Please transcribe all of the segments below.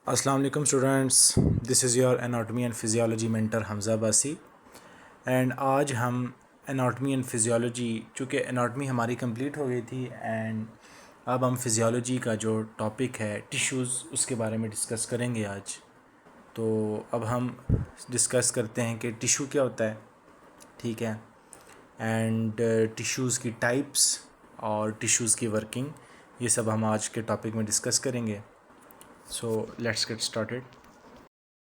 अस्सलाम वालेकुम students, this is your anatomy and physiology mentor Hamza बासी। एंड आज हम एनाटॉमी एंड फिज़ियोलॉजी, चूँकि एनाटॉमी हमारी कंप्लीट हो गई थी एंड अब हम फिज़ियोलॉजी का जो टॉपिक है टिश्यूज़, उसके बारे में डिस्कस करेंगे आज। तो अब हम डिस्कस करते हैं कि टिश्यू क्या होता है, ठीक है, एंड टिश्यूज़ की टाइप्स और टिश्यूज़ की वर्किंग, ये सब हम आज के टॉपिक में डिस्कस करेंगे। So let's get started.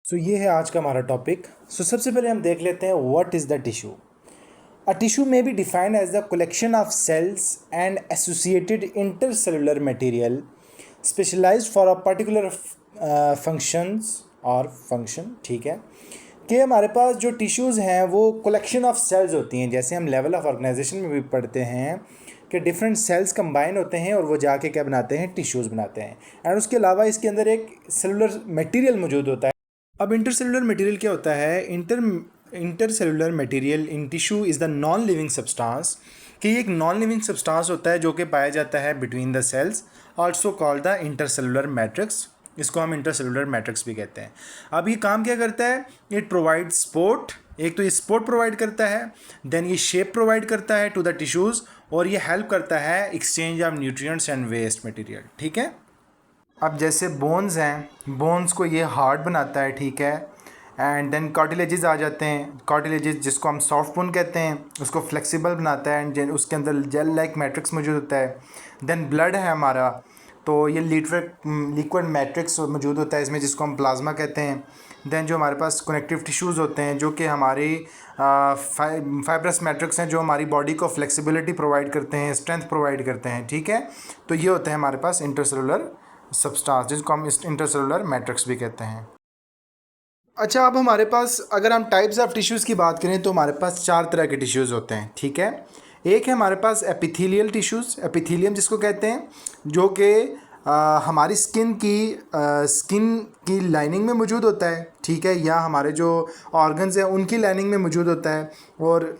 So ये है आज का हमारा टॉपिक। सबसे पहले हम देख लेते हैं what is the tissue. A tissue may be defined as the collection of cells and associated intercellular material specialized for a particular functions और फंक्शन, ठीक है, कि हमारे पास जो टिश्यूज़ हैं वो कलेक्शन ऑफ सेल्स होती हैं। जैसे हम लेवल ऑफ ऑर्गेनाइजेशन में भी पढ़ते हैं कि डिफरेंट सेल्स कंबाइन होते हैं और वो जाके क्या बनाते हैं, टिश्यूज़ बनाते हैं। एंड उसके अलावा इसके अंदर एक सेलुलर मटेरियल मौजूद होता है। अब इंटरसेलुलर मटेरियल क्या होता है? Intercellular material in tissue is the non living substance, कि ये एक नॉन लिविंग सब्सटेंस होता है जो कि पाया जाता है between the cells, also called the intercellular matrix. इसको हम इंटरसेलुलर मैट्रिक्स भी कहते हैं। अब ये काम क्या करता है? इट प्रोवाइड सपोर्ट, एक तो ये सपोर्ट प्रोवाइड करता है, देन ये शेप प्रोवाइड करता है टू द टिश्यूज़, और ये हेल्प करता है exchange of nutrients and waste material, ठीक है। अब जैसे बोन्स हैं, बोन्स को ये हार्ड बनाता है, ठीक है, एंड देन कार्टिलेजेस आ जाते हैं। कार्टिलेजेस जिसको हम सॉफ्ट बोन कहते हैं, उसको फ्लेक्सिबल बनाता है एंड उसके अंदर जेल लाइक मैट्रिक्स मौजूद होता है। देन ब्लड है हमारा, तो ये लिक्विड मैट्रिक्स मौजूद होता है इसमें, जिसको हम प्लाज्मा कहते हैं। देन जो हमारे पास कनेक्टिव टिश्यूज़ होते हैं जो कि हमारी फाइब्रस मैट्रिक्स हैं, जो हमारी बॉडी को फ्लेक्सिबिलिटी प्रोवाइड करते हैं, स्ट्रेंथ प्रोवाइड करते हैं, ठीक है। तो ये होते हैं हमारे पास इंटरसेलुलर सब्सटेंस, जिसको हम इंटरसेलुलर मैट्रिक्स भी कहते हैं। अच्छा, अब हमारे पास अगर हम टाइप्स ऑफ टिश्यूज़ की बात करें तो हमारे पास 4 तरह के टिश्यूज़ होते हैं, ठीक है। एक है हमारे पास एपिथेलियल टिश्यूज़, एपिथेलियम जिसको कहते हैं, जो कि हमारी स्किन की लाइनिंग में मौजूद होता है, ठीक है, या हमारे जो ऑर्गन्स हैं उनकी लाइनिंग में मौजूद होता है। और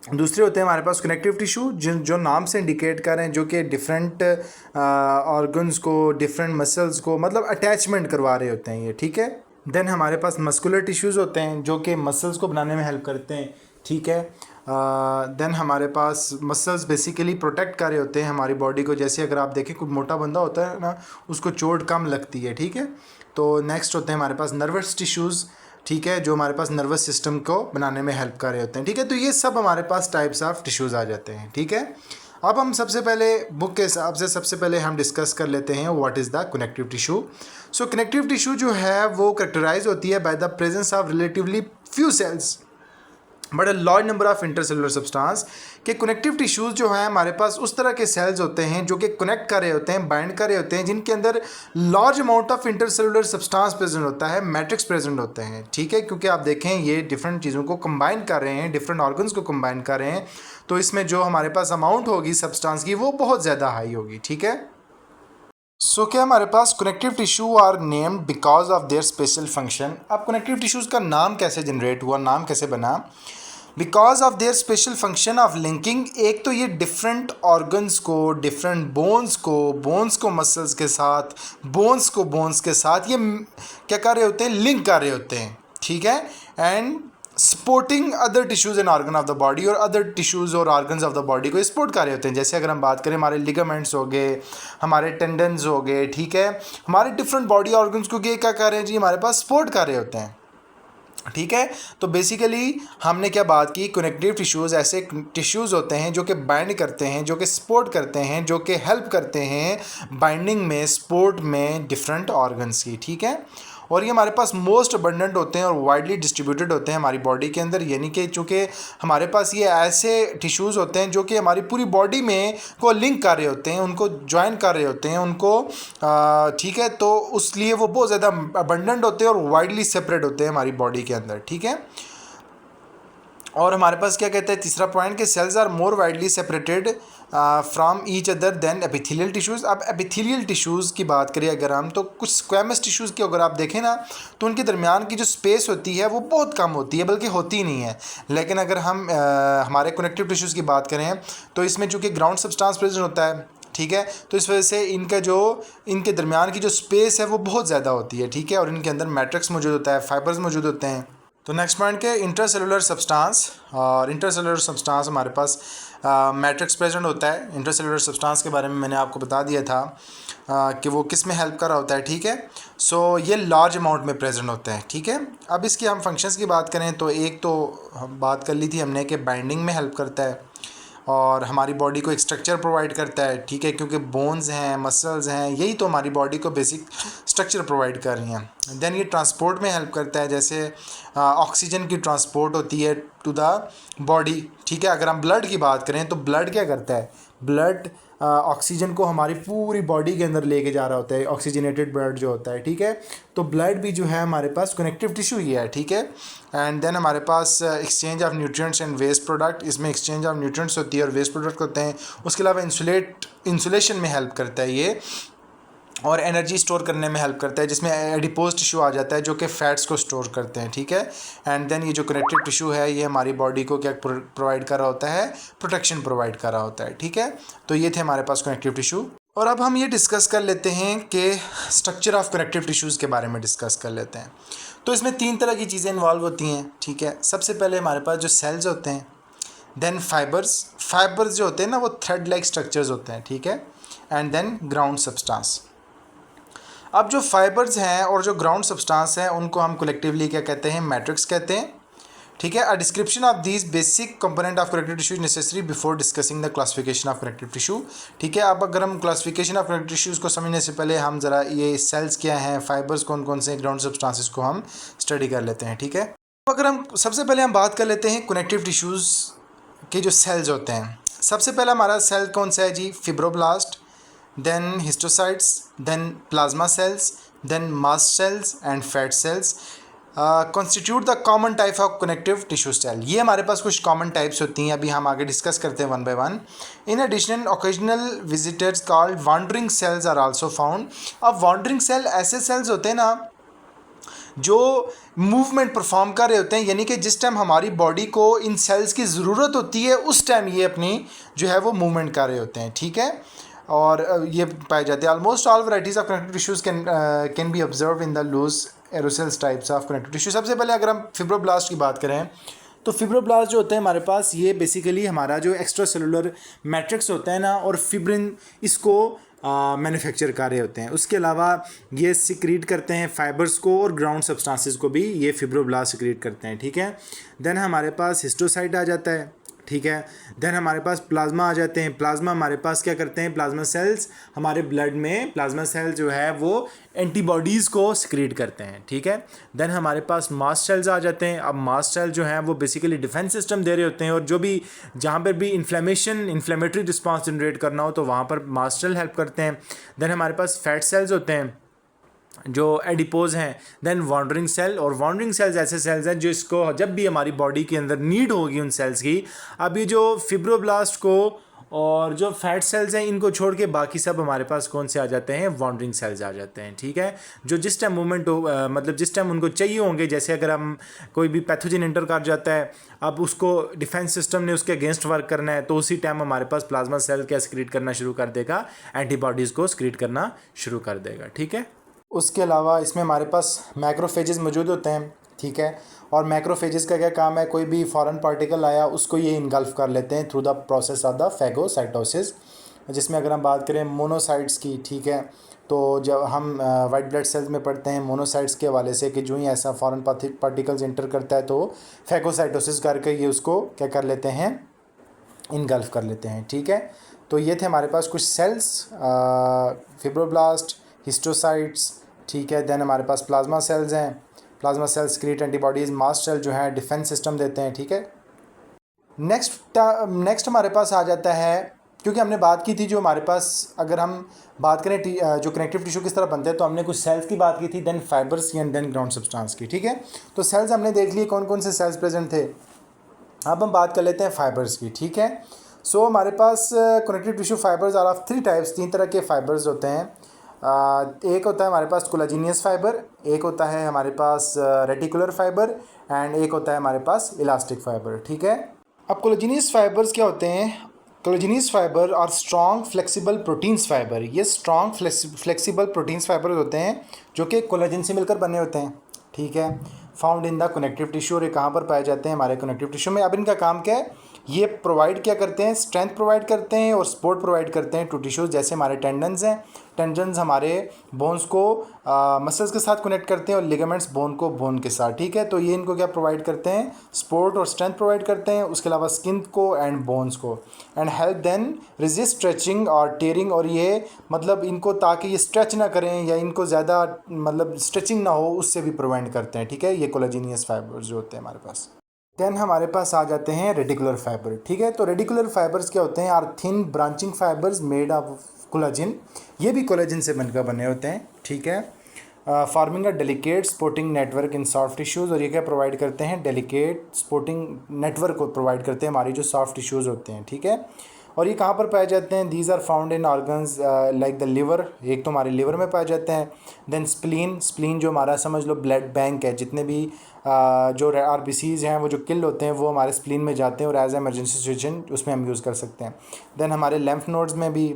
दूसरे होते हैं हमारे पास कनेक्टिव टिश्यू, जो नाम से इंडिकेट कर रहे हैं, जो कि डिफरेंट ऑर्गन्स को, डिफरेंट मसल्स को मतलब अटैचमेंट करवा रहे होते हैं ये, ठीक है। देन हमारे पास मस्कुलर टिश्यूज़ होते हैं जो कि मसल्स को बनाने में हेल्प करते हैं, ठीक है। देन हमारे पास मसल्स बेसिकली प्रोटेक्ट कर रहे होते हैं हमारी बॉडी को। जैसे अगर आप देखें कोई मोटा बंदा होता है ना, उसको चोट कम लगती है, ठीक है। तो नेक्स्ट होते हैं हमारे पास नर्वस टिश्यूज़, ठीक है, जो हमारे पास नर्वस सिस्टम को बनाने में हेल्प कर रहे होते हैं, ठीक है। तो ये सब हमारे पास टाइप्स ऑफ टिश्यूज़ आ जाते हैं, ठीक है। अब हम सबसे पहले बुक के हिसाब से सबसे पहले हम डिस्कस कर लेते हैं what is the connective tissue. So connective tissue जो है वो कैरेक्टराइज होती है by the presence of relatively few cells but a large number of intercellular substance, के कनेक्टिव टिश्यूज़ जो हैं हमारे पास उस तरह के सेल्स होते हैं जो कि कनेक्ट कर रहे होते हैं, बाइंड कर रहे होते हैं, जिनके अंदर large amount of intercellular substance present होता है, मैट्रिक्स प्रेजेंट होते हैं, ठीक है। क्योंकि आप देखें ये डिफरेंट चीज़ों को कंबाइन कर रहे हैं, डिफरेंट ऑर्गन्स को कंबाइन कर रहे हैं, तो इसमें जो हमारे पास अमाउंट होगी सब्सटेंस की वो बहुत ज़्यादा हाई होगी, ठीक है। सो क्या हमारे पास connective tissue are named because of their special function. अब कनेक्टिव टिश्यूज़ का नाम कैसे जनरेट हुआ, नाम कैसे बना? Because of their special function of linking. एक तो ये डिफरेंट ऑर्गन्स को, डिफरेंट बोन्स को मसल्स के साथ, बोन्स को बोन्स के साथ ये क्या कर रहे होते हैं, लिंक कर रहे होते हैं, ठीक है। And supporting other tissues and organ of the body, और अदर टिश्यूज़ और ऑर्गन्स ऑफ द बॉडी को सपोर्ट कर रहे होते हैं। जैसे अगर हम बात करें, हमारे लिगामेंट्स हो गए, हमारे टेंडन्स हो गए, ठीक है, हमारे डिफरेंट बॉडी ऑर्गन्स को ये क्या कर रहे हैं जी, हमारे पास सपोर्ट कर रहे होते हैं, ठीक है। तो बेसिकली हमने क्या बात की, कनेक्टिव टिश्यूज़ ऐसे टिश्यूज़ होते हैं जो कि बाइंड करते हैं, जो कि सपोर्ट करते हैं, जो कि हेल्प करते हैं बाइंडिंग में, सपोर्ट में डिफरेंट ऑर्गन्स की, ठीक है। और ये हमारे पास मोस्ट अबंडेंट होते हैं और वाइडली डिस्ट्रीब्यूटेड होते हैं हमारी बॉडी के अंदर। यानी कि चूँकि हमारे पास ये ऐसे टिश्यूज़ होते हैं जो कि हमारी पूरी बॉडी में को लिंक कर रहे होते हैं, उनको ज्वाइन कर रहे होते हैं, उनको ठीक है। तो उसलिए वो बहुत ज़्यादा अबंडेंट होते हैं और वाइडली सेपरेट होते हैं हमारी बॉडी के अंदर, ठीक है। और हमारे पास क्या कहते हैं तीसरा पॉइंट, कि cells are more widely separated from each other than epithelial tissues. अब एपिथेलियल टिश्यूज़ की बात करें अगर हम, तो कुछ स्क्वैमस टिश्यूज़ की अगर आप देखें ना, तो उनके दरमियान की जो स्पेस होती है वो बहुत कम होती है, बल्कि होती ही नहीं है। लेकिन अगर हम हमारे कनेक्टिव टिश्यूज़ की बात करें तो इसमें चूँकि ग्राउंड सब्सटेंस प्रेजेंट होता है, ठीक है। तो इस वजह से इनके दरमियान की जो स्पेस है वो बहुत ज़्यादा होती है, ठीक है, और इनके अंदर मैट्रिक्स मौजूद होता है, फाइबर्स मौजूद होते हैं। तो नेक्स्ट पॉइंट के इंटरसेलुलर सब्सटेंस, और इंटरसेलुलर सब्सटेंस हमारे पास मैट्रिक्स प्रेजेंट होता है। इंटरसेलुलर सब्सटेंस के बारे में मैंने आपको बता दिया था कि वो किस में हेल्प कर रहा होता है, ठीक है। सो ये लार्ज अमाउंट में प्रेजेंट होते हैं, ठीक है। अब इसकी हम फंक्शंस की बात करें तो एक तो हम बात कर ली थी हमने कि बाइंडिंग में हेल्प करता है और हमारी बॉडी को एक स्ट्रक्चर प्रोवाइड करता है, ठीक है, क्योंकि बोन्स हैं, मसल्स हैं, यही तो हमारी बॉडी को बेसिक स्ट्रक्चर प्रोवाइड कर रही हैं। देन ये ट्रांसपोर्ट में हेल्प करता है, जैसे ऑक्सीजन की ट्रांसपोर्ट होती है टू द बॉडी, ठीक है। अगर हम ब्लड की बात करें तो ब्लड क्या करता है, ब्लड ऑक्सीजन को हमारी पूरी बॉडी के अंदर लेके जा रहा होता है, ऑक्सीजनेटेड ब्लड जो होता है, ठीक है। तो ब्लड भी जो है हमारे पास कनेक्टिव टिश्यू ही है, ठीक है। एंड देन हमारे पास exchange of nutrients and waste product, इसमें एक्सचेंज ऑफ न्यूट्रिएंट्स होती है और वेस्ट प्रोडक्ट होते हैं। उसके अलावा इंसुलेशन में हेल्प करता है ये, और एनर्जी स्टोर करने में हेल्प करता है, जिसमें एडिपोज टिश्यू आ जाता है जो कि फैट्स को स्टोर करते हैं, ठीक है। एंड देन ये जो कनेक्टिव टिश्यू है ये हमारी बॉडी को क्या प्रोवाइड कर रहा होता है, प्रोटेक्शन प्रोवाइड कर रहा होता है, ठीक है। तो ये थे हमारे पास कनेक्टिव टिश्यू। और अब हम ये डिस्कस कर लेते हैं कि स्ट्रक्चर ऑफ कनेक्टिव टिश्यूज़ के बारे में डिस्कस कर लेते हैं। तो इसमें 3 तरह की चीज़ें इन्वॉल्व होती हैं, ठीक है। सबसे पहले हमारे पास जो सेल्स होते हैं, देन फाइबर्स जो होते हैं ना वो थ्रेड लाइक स्ट्रक्चर्स होते हैं, ठीक है। And then ground substance. अब जो फाइबर्स हैं और जो ग्राउंड सब्सटेंस हैं उनको हम कलेक्टिवली क्या कहते हैं, मैट्रिक्स कहते हैं, ठीक है। A description of these basic component of connective tissue necessary before discussing the classification of connective tissue, ठीक है। अब अगर हम क्लासिफिकेशन ऑफ कनेक्टिव टिश्यूज़ को समझने से पहले हम ज़रा ये सेल्स क्या हैं, फाइबर्स कौन कौन से, ग्राउंड सब्सटेंसेस को हम स्टडी कर लेते हैं, ठीक है। अगर हम सबसे पहले हम बात कर लेते हैं कनेक्टिव टिश्यूज़ के जो सेल्स होते हैं। सबसे पहला हमारा सेल कौन सा है जी, fibroblast, then histocytes, then plasma cells, then mast cells and fat cells constitute the common type of connective tissue cell। ये हमारे पास कुछ कॉमन टाइप्स होती हैं, अभी हम आगे डिस्कस करते हैं one by one. In addition occasional visitors called wandering cells are also found. अब वॉन्डरिंग सेल ऐसे सेल्स होते हैं ना जो मूवमेंट परफॉर्म कर रहे होते हैं, यानी कि जिस टाइम हमारी बॉडी को इन सेल्स की ज़रूरत होती है उस टाइम ये अपनी जो है वो मूवमेंट कर रहे होते हैं, ठीक है। और ये पाए जाते हैं। Almost all varieties of connective tissues can be observe in the loose एरोसेल्स टाइप्स ऑफ कनेक्टिव टिश्यू। सबसे पहले अगर हम फिब्रोब्लास्ट की बात करें तो फिब्रोब्लास्ट जो होते हैं हमारे पास, ये बेसिकली हमारा जो एक्स्ट्रा सेलुलर मैट्रिक्स होता है ना, और फिब्रिन इसको मैन्युफैक्चर कर रहे होते हैं। उसके अलावा ये सिक्रीट करते हैं फाइबर्स को और ग्राउंड सब्सटेंसेस को भी ये फिब्रोब्लास्ट सिक्रीट करते हैं, ठीक है। देन हमारे पास हिस्टोसाइट आ जाता है, ठीक है। देन हमारे पास प्लाज्मा आ जाते हैं। प्लाज्मा हमारे पास क्या करते हैं, प्लाज्मा सेल्स हमारे ब्लड में, प्लाज्मा सेल जो है वो एंटीबॉडीज़ को सिक्रीट करते हैं, ठीक है। देन हमारे पास मास्ट सेल्स आ जाते हैं। अब मास्ट सेल जो हैं वो बेसिकली डिफेंस सिस्टम दे रहे होते हैं, और जो भी जहाँ पर भी इन्फ्लेमेटरी रिस्पॉन्स जनरेट करना हो तो वहाँ पर मास्ट सेल हेल्प करते हैं। देन हमारे पास फैट सेल्स होते हैं जो एडिपोज हैं। देन वॉन्डरिंग सेल, और वॉन्डरिंग सेल्स ऐसे सेल्स हैं जो इसको जब भी हमारी बॉडी के अंदर नीड होगी उन सेल्स की। अभी जो फिब्रोब्लास्ट को और जो फैट सेल्स हैं इनको छोड़ के बाकी सब हमारे पास कौन से आ जाते हैं, वॉन्डरिंग सेल्स आ जाते हैं, ठीक है। जो जिस टाइम मूवमेंट हो मतलब जिस टाइम उनको चाहिए होंगे, जैसे अगर हम कोई भी पैथोजन एंटर कर जाता है, अब उसको डिफेंस सिस्टम ने उसके अगेंस्ट वर्क करना है, तो उसी टाइम हमारे पास प्लाज्मा सेल क्या सिक्रीट करना शुरू कर देगा, एंटीबॉडीज़ को सिक्रीट करना शुरू कर देगा, ठीक है। उसके अलावा इसमें हमारे पास मैक्रोफेजेस मौजूद होते हैं, ठीक है। और मैक्रोफेजेस का क्या काम है, कोई भी फॉरेन पार्टिकल आया उसको ये इनगल्फ कर लेते हैं through the process of the phagocytosis, जिसमें अगर हम बात करें मोनोसाइट्स की, ठीक है। तो जब हम वाइट ब्लड सेल्स में पढ़ते हैं मोनोसाइट्स के हवाले से कि जो ही ऐसा फॉरेन पार्टिकल्स इंटर करता है तो फैगोसाइटोसिस करके ये उसको क्या कर लेते हैं, इनगल्फ कर लेते हैं, ठीक है। तो ये थे हमारे पास कुछ सेल्स, फिब्रोब्लास्ट, हिस्टोसाइट्स, ठीक है। देन हमारे पास प्लाज्मा सेल्स हैं, plasma cells create antibodies, mast cell जो है डिफेंस सिस्टम देते हैं, ठीक है। नेक्स्ट हमारे पास आ जाता है, क्योंकि हमने बात की थी जो हमारे पास, अगर हम बात करें जो कनेक्टिव टिश्यू किस तरह बनते हैं, तो हमने कुछ सेल्स की बात की थी, then fibres and then ground substance की, ठीक है। तो सेल्स हमने देख लिए कौन कौन से सेल्स प्रेजेंट थे। अब हम बात कर लेते हैं फाइबर्स की, ठीक है। सो हमारे पास connective tissue fibres are of 3 types, 3 तरह के फाइबर्स होते हैं। एक होता है हमारे पास कोलाजिनियस फाइबर, एक होता है हमारे पास रेटिकुलर फाइबर, एंड एक होता है हमारे पास इलास्टिक फाइबर, ठीक है। अब कोलाजिनियस फाइबर्स क्या होते हैं, कोलेजिनियस फाइबर और स्ट्रॉन्ग फ्लेक्सिबल प्रोटीन्स फाइबर, ये स्ट्रॉन्ग फ्लेक्सिबल प्रोटीन्स फाइबर होते हैं जो कि कोलेजन से मिलकर बने होते हैं, ठीक है। Found in the connective tissue, और ये कहाँ पर पाए जाते हैं? हमारे कनेक्टिव टिश्यू में। अब इनका काम क्या है? ये प्रोवाइड क्या करते हैं? स्ट्रेंथ प्रोवाइड करते हैं और सपोर्ट प्रोवाइड करते हैं टू टिश्यूज़। जैसे हमारे टेंडन्स हैं, टेंडन्स हमारे बोन्स को मसल्स के साथ कनेक्ट करते हैं और लिगामेंट्स बोन को बोन के साथ, ठीक है। तो ये इनको क्या प्रोवाइड करते हैं? सपोर्ट और स्ट्रेंथ प्रोवाइड करते हैं। उसके अलावा स्किन को एंड बोन्स को, and help then resist stretching और टेयरिंग, और ये मतलब इनको ताकि ये स्ट्रेच ना करें या इनको ज़्यादा मतलब स्ट्रेचिंग ना हो, उससे भी प्रिवेंट करते हैं, ठीक है। ये कोलेजिनियस फाइबर्स जो होते हैं हमारे पास। देन हमारे पास आ जाते हैं रेडिकुलर फाइबर, ठीक है। तो रेडिकुलर फाइबर्स क्या होते हैं? Are thin branching fibres made of collagen, ये भी कोलेजन से बनकर बने होते हैं, ठीक है। फार्मिंग अ डेलिकेट सपोर्टिंग नेटवर्क इन सॉफ्ट टिश्यूज़, और ये क्या प्रोवाइड करते हैं? डेलिकेट सपोर्टिंग नेटवर्क को प्रोवाइड करते हैं हमारी जो सॉफ्ट टिश्यूज़ होते हैं, ठीक है। और ये कहाँ पर पाए जाते हैं? These are found in organs like the liver, एक तो हमारे लिवर में पाए जाते हैं। देन स्प्लीन, स्प्लीन जो हमारा समझ लो ब्लड बैंक है, जितने भी जो RBCs हैं वो जो किल होते हैं वो हमारे स्प्लीन में जाते हैं और एज एमरजेंसी सिचुएशन उसमें हम यूज़ कर सकते हैं। देन हमारे लेम्फ नोड्स में भी,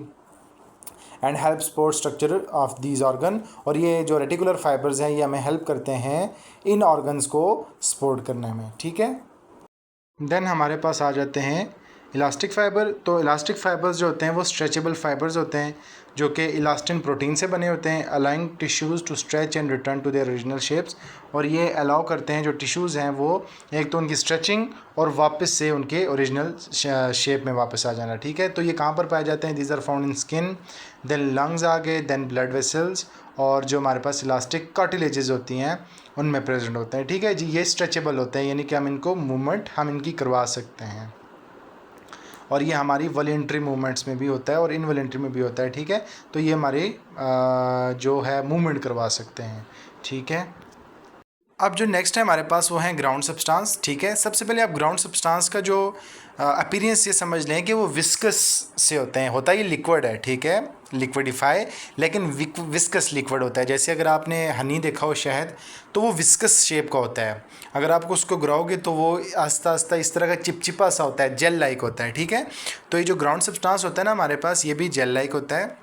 and help support structure of these organ, और ये जो रेटिकुलर फाइबर्स हैं ये हमें हेल्प करते हैं इन ऑर्गन्स को सपोर्ट करने में, ठीक है। देन हमारे पास आ जाते हैं इलास्टिक फाइबर। तो इलास्टिक फाइबर्स जो होते हैं वो स्ट्रेचेबल फाइबर्स होते हैं जो कि इलास्टिन प्रोटीन से बने होते हैं, allowing tissues to stretch and return to their original shapes, और ये अलाउ करते हैं जो टिश्यूज़ हैं वो एक तो उनकी स्ट्रेचिंग और वापस से उनके ओरिजिनल शेप में वापस आ जाना, ठीक है। तो ये कहाँ पर पाए जाते हैं? These are found in skin, then lungs आ गए, देन ब्लड वेसल्स, और जो हमारे पास इलास्टिक कार्टिलेजेस होती हैं उनमें प्रेजेंट होते हैं, ठीक है जी। ये स्ट्रेचेबल होते हैं, यानी कि हम इनको मूवमेंट हम इनकी करवा सकते हैं, और ये हमारी वॉलेंट्री मूवमेंट्स में भी होता है और इनवॉलेंट्री में भी होता है, ठीक है। तो ये हमारे जो है मूवमेंट करवा सकते हैं, ठीक है। अब जो नेक्स्ट है हमारे पास वो है ग्राउंड सब्सटेंस, ठीक है। सबसे पहले आप ग्राउंड सब्सटेंस का जो अपीयरेंस ये समझ लें कि वो विस्कस से होते हैं, होता है ये लिक्विड है, ठीक है, लिक्विडिफाई, लेकिन विस्कस लिक्विड होता है। जैसे अगर आपने हनी देखा हो, शहद, तो वो विस्कस शेप का होता है। अगर आप उसको गिराओगे तो वो आस्ता आस्ता इस तरह का चिपचिपा सा होता है, जेल लाइक होता है, ठीक है। तो ये जो ग्राउंड सब्सटेंस होता है ना हमारे पास, ये भी जेल लाइक होता है।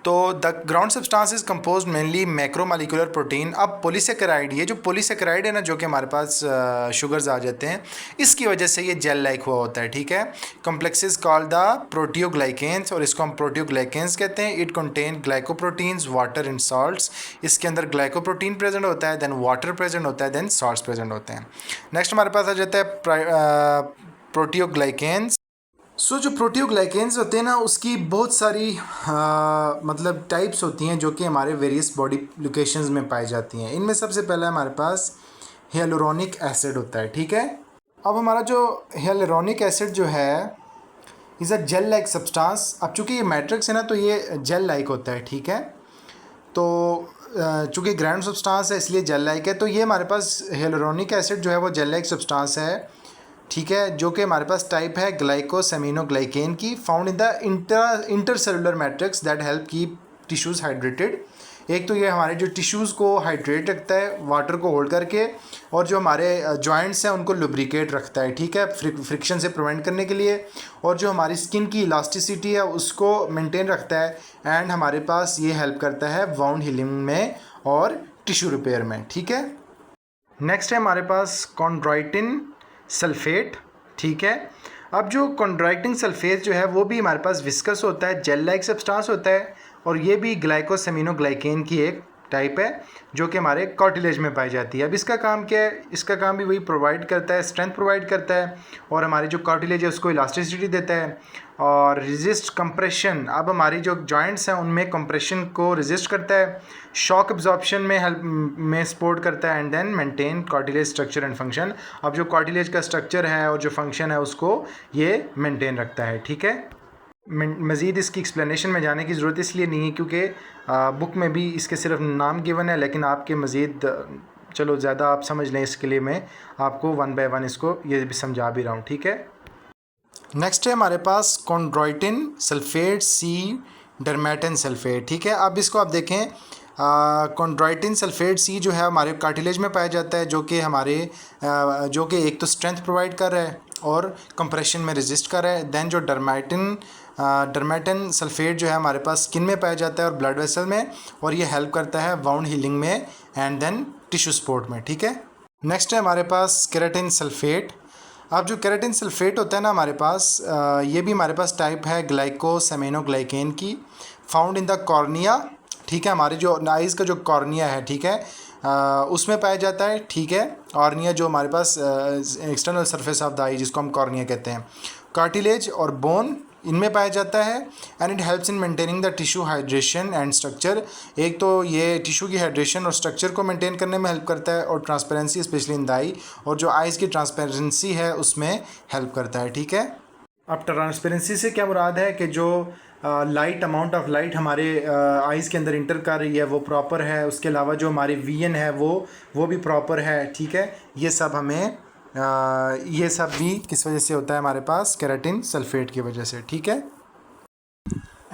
तो the ground substance is composed mainly macromolecular protein. अब पॉलीसेकेराइड, ये जो पॉलीसेकेराइड है ना जो कि हमारे पास शुगर्स आ जाते हैं, इसकी वजह से ये जेल लाइक हुआ होता है, ठीक है। कॉम्प्लेक्सेस कॉल्ड द प्रोटियोग्लाइकेन्स, और इसको हम प्रोटियोग्लाइकेन्स कहते हैं। It contain glycoproteins, water and salts. इसके अंदर ग्लाइकोप्रोटीन प्रेजेंट होता है, देन वाटर प्रेजेंट होता है, देन सॉल्ट्स प्रेजेंट होते हैं। नेक्स्ट हमारे पास आ जाता है प्रोटियोग्लाइकेन्स। जो प्रोटियोग्लाइकेन्स होते हैं ना, उसकी बहुत सारी मतलब टाइप्स होती हैं जो कि हमारे वेरियस बॉडी लोकेशंस में पाई जाती हैं। इनमें सबसे पहला हमारे पास हियालुरोनिक एसिड होता है, ठीक है। अब हमारा जो हियालुरोनिक एसिड जो है is a gel like substance. अब चूँकि ये मैट्रिक्स है ना, तो ये जेल लाइक होता है, ठीक है। तो चूँकि ग्राउंड सब्सटेंस है इसलिए जेल लाइक है। तो ये हमारे पास हियालुरोनिक एसिड जो है वो जेल लाइक सब्सटेंस है, ठीक है, जो कि हमारे पास टाइप है ग्लाइकोसेमिनोग्लाइकेन की, found in the intercellular matrix that help keep tissues hydrated. एक तो ये हमारे जो टिश्यूज़ को हाइड्रेट रखता है वाटर को होल्ड करके, और जो हमारे जॉइंट्स हैं उनको लुब्रिकेट रखता है, ठीक है, फ्रिक्शन से प्रिवेंट करने के लिए, और जो हमारी स्किन की इलास्टिसिटी है उसको मेंटेन रखता है, एंड हमारे पास ये हेल्प करता है वाउंड हीलिंग में और टिश्यू रिपेयर में, ठीक है। नेक्स्ट है हमारे पास कॉन्ड्राइटिन सल्फेट, ठीक है। अब जो कॉन्ड्राइटिन सल्फेट जो है वो भी हमारे पास विस्कस होता है, जेल लाइक सब्सटेंस होता है, और ये भी ग्लाइकोसेमिनोग्लाइकेन की एक टाइप है जो कि हमारे कार्टिलेज में पाई जाती है। अब इसका काम क्या है? इसका काम भी वही प्रोवाइड करता है, स्ट्रेंथ प्रोवाइड करता है, और हमारी जो कार्टिलेज है उसको इलास्टिसिटी देता है और रेजिस्ट कंप्रेशन। अब हमारी जो जॉइंट्स हैं उनमें कंप्रेशन को रेजिस्ट करता है, शॉक एब्जॉर्प्शन में हेल्प में सपोर्ट करता है, and then maintain cartilage structure and function. अब जो कार्टिलेज का स्ट्रक्चर है और जो फंक्शन है उसको ये मेंटेन रखता है, ठीक है। मज़ीद इसकी एक्सप्लेनेशन में जाने की ज़रूरत इसलिए नहीं है क्योंकि बुक में भी इसके सिर्फ नाम गिवन है, लेकिन आपके मज़ीद चलो ज़्यादा आप समझ लें इसके लिए मैं आपको वन बाय वन इसको ये भी समझा भी रहा हूँ, ठीक है। नेक्स्ट है हमारे पास कॉन्ड्राइटिन सल्फेट सी डर्मेटन सल्फेट, ठीक है। अब इसको आप देखें, कॉन्ड्राइटिन सल्फेट सी जो है हमारे कार्टिलेज में पाया जाता है, जो कि हमारे जो कि एक तो स्ट्रेंथ प्रोवाइड कर रहा है और कंप्रेशन में रेजिस्ट कर रहा है। देन जो डर्मेटिन सल्फेट जो है हमारे पास स्किन में पाया जाता है और ब्लड वेसल में, और ये हेल्प करता है वाउंड हीलिंग में एंड देन टिश्यू सपोर्ट में। ठीक है, नेक्स्ट है हमारे पास केराटिन सल्फेट। अब जो केराटिन सल्फेट होता है ना हमारे पास, ये भी हमारे पास टाइप है ग्लाइकोसेमिनोग्लाइकेन की, फाउंड इन द कॉर्निया। ठीक है, हमारे जो आइज़ का जो कॉर्निया है, ठीक है, उसमें पाया जाता है। ठीक है, कॉर्निया जो हमारे पास एक्सटर्नल सरफेस ऑफ द आई जिसको हम कॉर्निया कहते हैं, कार्टिलेज और बोन इनमें पाया जाता है। And it helps in maintaining the tissue hydration and structure. एक तो ये टिश्यू की हाइड्रेशन और स्ट्रक्चर को मेंटेन करने में हेल्प करता है, और ट्रांसपेरेंसी स्पेशली इन द आई, और जो आइज़ की ट्रांसपेरेंसी है उसमें हेल्प करता है। ठीक है, अब ट्रांसपेरेंसी से क्या मुराद है कि जो लाइट अमाउंट ऑफ लाइट हमारे आइज़ के अंदर इंटर कर रही है वो प्रॉपर है, उसके अलावा जो हमारी विजन है वो भी प्रॉपर है। ठीक है, ये सब हमें ये सब भी किस वजह से होता है, हमारे पास केराटिन सल्फेट की वजह से। ठीक है,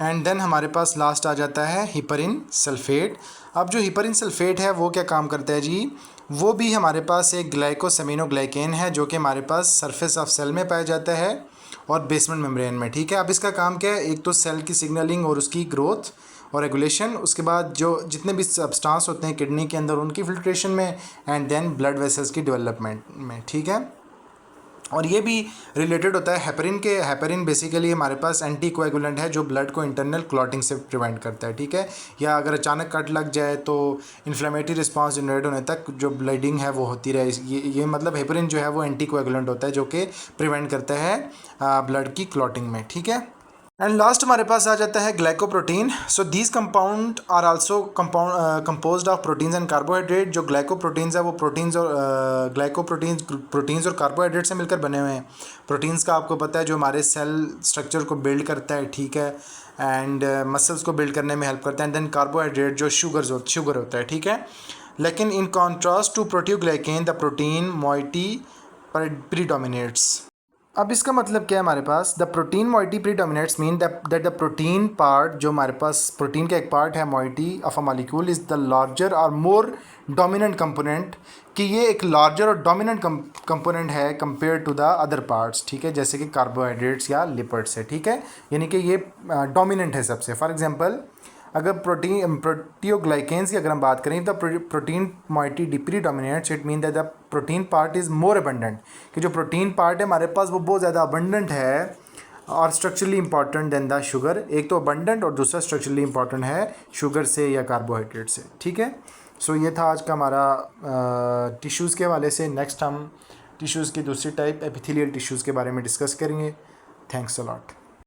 एंड देन हमारे पास लास्ट आ जाता है हिपरिन सल्फेट। अब जो हिपरिन सल्फेट है वो क्या काम करता है जी, वो भी हमारे पास एक ग्लाइकोसेमिनोग्लाइकेन है जो कि हमारे पास सरफेस ऑफ सेल में पाया जाता है और बेसमेंट मेम्ब्रेन में। ठीक है, अब इसका काम क्या है, एक तो सेल की सिग्नलिंग और उसकी ग्रोथ और रेगुलेशन, उसके बाद जो जितने भी सब्सटेंस होते हैं किडनी के अंदर उनकी फिल्ट्रेशन में, एंड देन ब्लड वेसल्स की डेवलपमेंट में। ठीक है, और ये भी रिलेटेड होता है हेपरिन के। हेपरिन बेसिकली हमारे पास एंटी कोएगुलेंट है जो ब्लड को इंटरनल क्लॉटिंग से प्रिवेंट करता है। ठीक है, या अगर अचानक कट लग जाए तो इन्फ्लेमेटरी रिस्पांस जनरेट होने तक जो ब्लीडिंग है वो होती रहे, ये मतलब हेपरिन जो है वो एंटी कोएगुलेंट होता है जो कि प्रिवेंट करता है ब्लड की क्लॉटिंग में। ठीक है, एंड लास्ट हमारे पास आ जाता है glycoprotein. So these compound are also composed of proteins and carbohydrate. जो ग्लाइकोप्रोटीन्स है वो प्रोटीन्स और प्रोटीन्स और कार्बोहाइड्रेट से मिलकर बने हुए हैं। प्रोटीन्स का आपको पता है जो हमारे सेल स्ट्रक्चर को बिल्ड करता है, ठीक है, एंड मसल्स को बिल्ड करने में हेल्प करता है। एंड देन कार्बोहाइड्रेट जो शुगर होता है। ठीक है, लेकिन in contrast to proteoglycan the protein moiety predominates. अब इसका मतलब क्या है, हमारे पास the protein moiety predominates mean that the protein part, जो हमारे पास प्रोटीन का एक पार्ट है moiety of a molecule, is the larger और मोर डोमिनेंट कंपोनेंट, कि ये एक लार्जर और डोमिनेंट कंपोनेंट है compare to the other parts. ठीक है, जैसे कि कार्बोहाइड्रेट्स या लिपिड्स है। ठीक है, यानी कि ये डोमिनेंट है सबसे। फॉर एग्जांपल अगर प्रोटीओग्लाइकेन्स की अगर हम बात करें तो protein moiety predominates, it mean that the protein part is more abundant, कि जो प्रोटीन पार्ट है हमारे पास वो बहुत ज़्यादा अबंडेंट है और structurally important than the sugar. एक तो अबंडेंट और दूसरा स्ट्रक्चरली इंपॉर्टेंट है शुगर से या कार्बोहाइड्रेट से। ठीक है, सो ये था आज का हमारा टिश्यूज़ के हवाले से। नेक्स्ट हम टिश्यूज़ की दूसरी टाइप एपिथेलियल टिश्यूज़ के बारे में डिस्कस करेंगे। Thanks a lot.